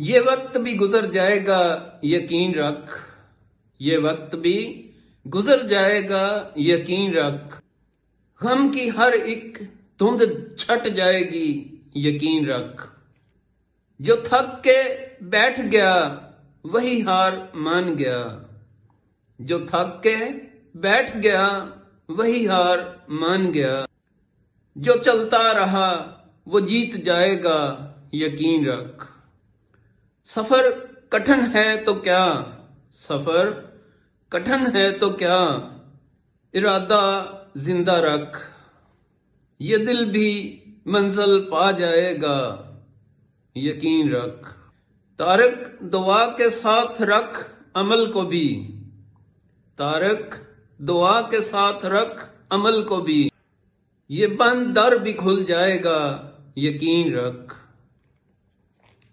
ये वक्त भी गुजर जाएगा यकीन रख, ये वक्त भी गुजर जाएगा यकीन रख। गम की हर एक धुंध छट जाएगी यकीन रख। जो थक के बैठ गया वही हार मान गया, जो थक के बैठ गया वही हार मान गया। जो चलता रहा वो जीत जाएगा यकीन रख। सफर कठिन है तो क्या, सफर कठिन है तो क्या, इरादा जिंदा रख। ये दिल भी मंजिल पा जाएगा यकीन रख। तारक दुआ के साथ रख अमल को भी, तारक दुआ के साथ रख अमल को भी। ये बंद दर भी खुल जाएगा यकीन रख।